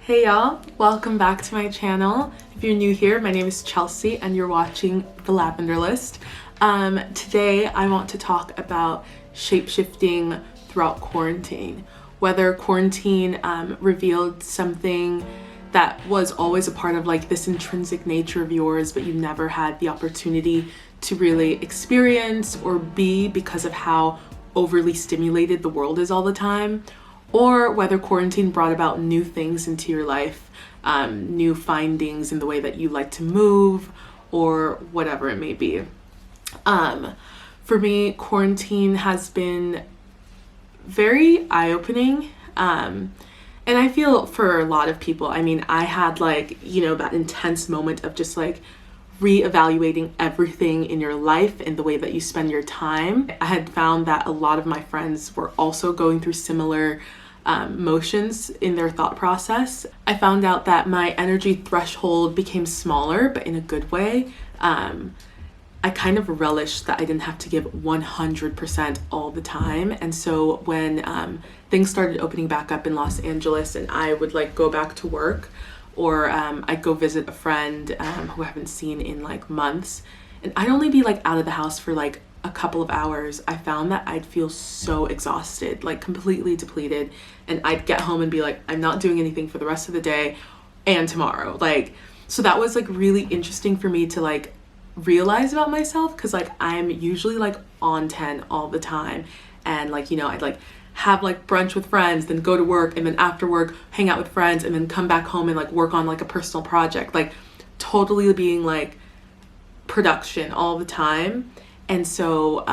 Hey y'all, welcome back to my channel. If you're new here, my name is Chelsea and you're watching The Lavender List. Today I want to talk about shapeshifting throughout quarantine. Whether quarantine revealed something that was always a part of like this intrinsic nature of yours, but you never had the opportunity to really experience or be because of how overly stimulated the world is all the time. Or whether quarantine brought about new things into your life, new findings in the way that you like to move, or whatever it may be. For me, quarantine has been very eye-opening. And I feel for a lot of people, I mean, I had that intense moment of just like reevaluating everything in your life and the way that you spend your time. I had found that a lot of my friends were also going through similar motions in their thought process. I found out that my energy threshold became smaller, but in a good way. I kind of relished that I didn't have to give 100% all the time. And so when things started opening back up in Los Angeles and I would like go back to work, or I'd go visit a friend who I haven't seen in like months, and I'd only be like out of the house for like a couple of hours, I found that I'd feel so exhausted, like completely depleted, and I'd get home and be like, I'm not doing anything for the rest of the day and tomorrow. So that was like really interesting for me to like realize about myself, because like I'm usually like on 10 all the time, and I'd like have like brunch with friends, then go to work, and then after work hang out with friends, and then come back home and like work on like a personal project, like totally being like production all the time. And so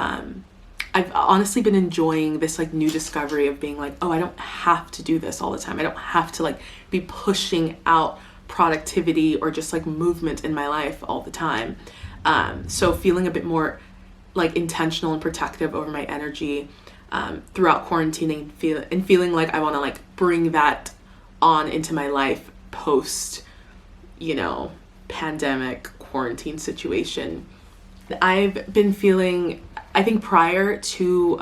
I've honestly been enjoying this like new discovery of being like, oh, I don't have to do this all the time. I don't have to like be pushing out productivity or just like movement in my life all the time. So feeling a bit more like intentional and protective over my energy throughout quarantining, and feeling like I want to like bring that on into my life post, pandemic quarantine situation. I've been feeling, I think prior to,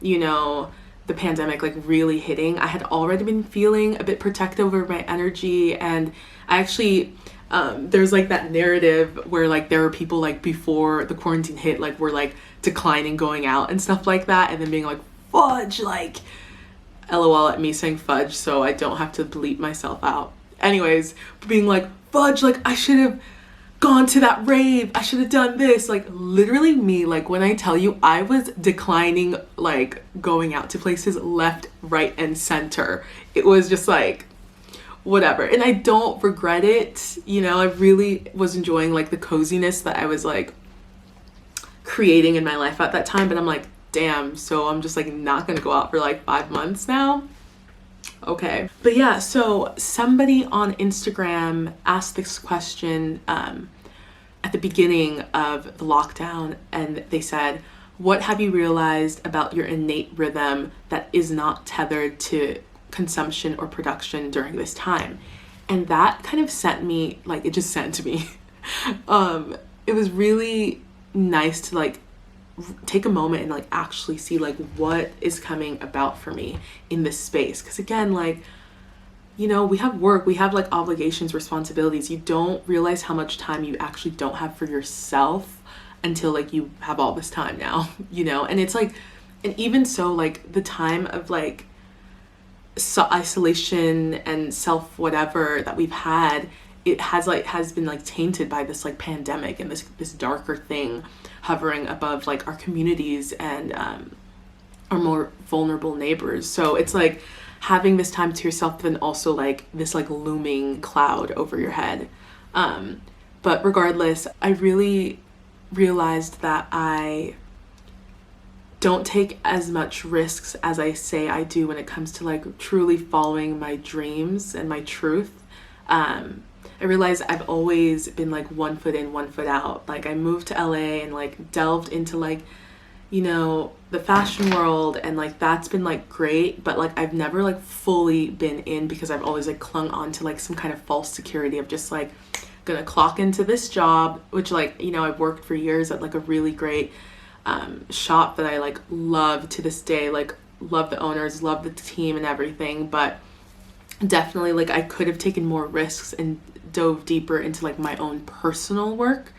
the pandemic like really hitting, I had already been feeling a bit protective over my energy. And I actually, there's like that narrative where like there were people like before the quarantine hit, like were like declining going out and stuff like that. And then being like, fudge, like LOL at me saying fudge so I don't have to bleep myself out. Anyways, being like, fudge, like I should have gone to that rave, I should have done this. Like literally me, like when I tell you I was declining like going out to places left, right, and center. It was just like whatever. And I don't regret it. I really was enjoying like the coziness that I was like creating in my life at that time. But I'm like, damn, so I'm just like not gonna go out for like 5 months now. Okay. But yeah, so somebody on Instagram asked this question at the beginning of the lockdown, and they said, what have you realized about your innate rhythm that is not tethered to consumption or production during this time? And that kind of sent me, like it just sent me. It was really nice to like take a moment and like actually see like what is coming about for me in this space. Because again, like we have work, we have like obligations, responsibilities. You don't realize how much time you actually don't have for yourself until like you have all this time now, and it's like, and even so, like the time of like isolation and self whatever that we've had, it has been like tainted by this like pandemic and this darker thing hovering above like our communities and our more vulnerable neighbors. So it's like having this time to yourself, but then also like this like looming cloud over your head. But regardless, I really realized that I don't take as much risks as I say I do when it comes to like truly following my dreams and my truth. I realized I've always been like 1 foot in, 1 foot out. Like I moved to LA and like delved into like, the fashion world, and like that's been like great, but like I've never like fully been in, because I've always like clung on to like some kind of false security of just like gonna clock into this job, which like, I've worked for years at like a really great shop that I like love to this day, like love the owners, love the team and everything, but definitely like I could have taken more risks and dove deeper into like my own personal work,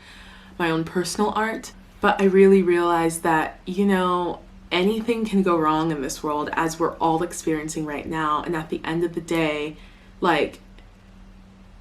my own personal art. But I really realized that, you know, anything can go wrong in this world, as we're all experiencing right now. And at the end of the day, like,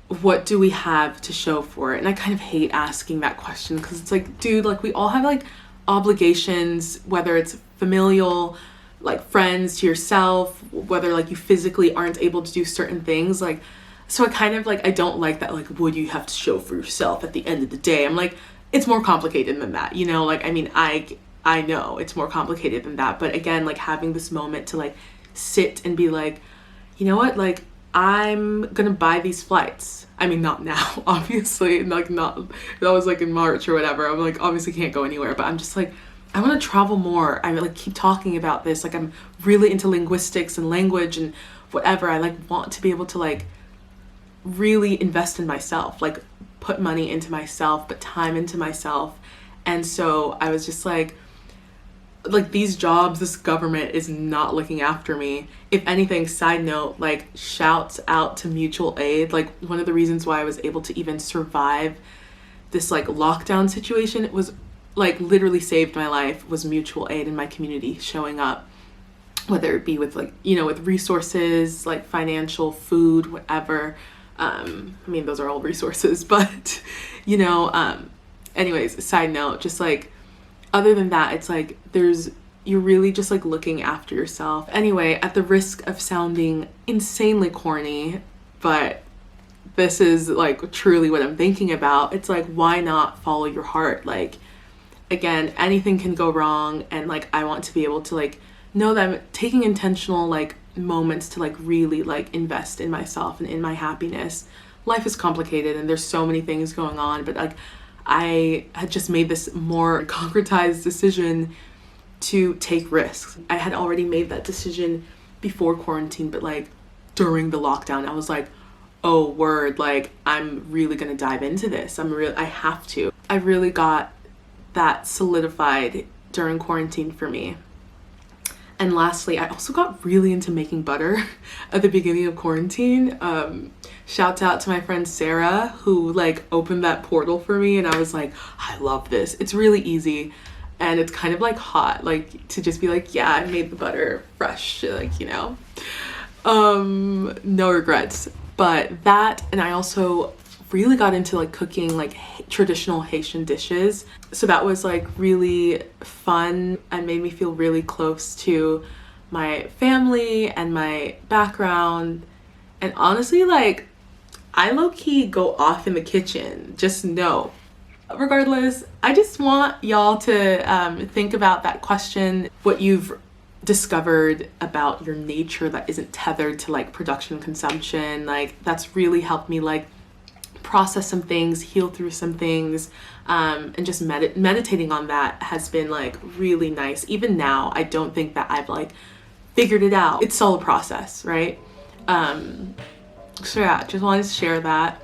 what do we have to show for it? And I kind of hate asking that question, because it's like, dude, like we all have like obligations, whether it's familial, like friends, to yourself, whether like you physically aren't able to do certain things. Like, so I kind of like, I don't like that, like, what do you have to show for yourself at the end of the day? I'm like, it's more complicated than that, you know? Like, I mean, I know it's more complicated than that. But again, like having this moment to like sit and be like, you know what, like I'm gonna buy these flights. I mean, not now, obviously, like not, that was like in March or whatever. I'm like, obviously can't go anywhere, but I'm just like, I want to travel more. I like keep talking about this. Like I'm really into linguistics and language and whatever. I like want to be able to like really invest in myself, like put money into myself, put time into myself. And so I was just like these jobs, this government is not looking after me. If anything, side note, like shouts out to mutual aid. Like one of the reasons why I was able to even survive this like lockdown situation, it was like literally saved my life, was mutual aid in my community showing up, whether it be with like, you know, with resources, like financial, food, whatever. I mean, those are all resources, but you know, anyways, side note, just like, other than that, it's like you're really just like looking after yourself. Anyway, at the risk of sounding insanely corny, but this is like truly what I'm thinking about. It's like, why not follow your heart? Like, again, anything can go wrong. And like, I want to be able to like know that I'm taking intentional like moments to like really like invest in myself and in my happiness. Life is complicated and there's so many things going on, but like I had just made this more concretized decision to take risks. I had already made that decision before quarantine, but like during the lockdown, I was like, oh word, like I'm really gonna dive into this. I have to. I really got that solidified during quarantine for me. And lastly, I also got really into making butter at the beginning of quarantine. Shout out to my friend Sarah, who like opened that portal for me, and I was like, I love this. It's really easy and it's kind of like hot, like to just be like, yeah, I made the butter fresh, like, you know. No regrets. But that, and I also really got into like cooking like traditional Haitian dishes. So that was like really fun and made me feel really close to my family and my background. And honestly, like I low-key go off in the kitchen, just know. Regardless, I just want y'all to think about that question, what you've discovered about your nature that isn't tethered to like production and consumption. Like that's really helped me like process some things, heal through some things, and just meditating on that has been like really nice. Even now, I don't think that I've like figured it out. It's all a process, right? So yeah, just wanted to share that.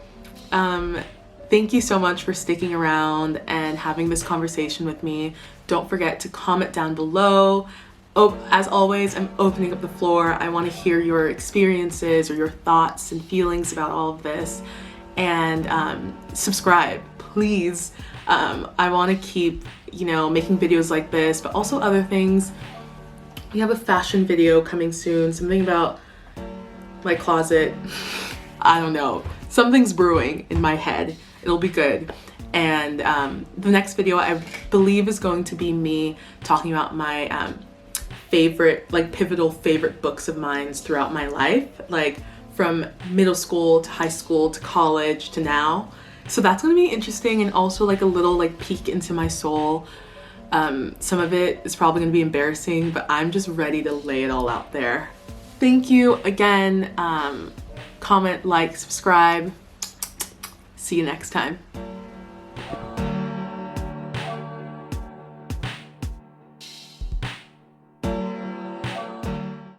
Thank you so much for sticking around and having this conversation with me. Don't forget to comment down below. Oh, as always, I'm opening up the floor. I want to hear your experiences or your thoughts and feelings about all of this. And subscribe, please. I want to keep, you know, making videos like this, but also other things. We have a fashion video coming soon, something about my closet. I don't know. Something's brewing in my head. It'll be good. And the next video I believe is going to be me talking about my favorite, like pivotal favorite books of mine throughout my life, like from middle school to high school to college to now. So that's gonna be interesting, and also like a little like peek into my soul. Some of it is probably gonna be embarrassing, but I'm just ready to lay it all out there. Thank you again. Comment, like, subscribe. See you next time.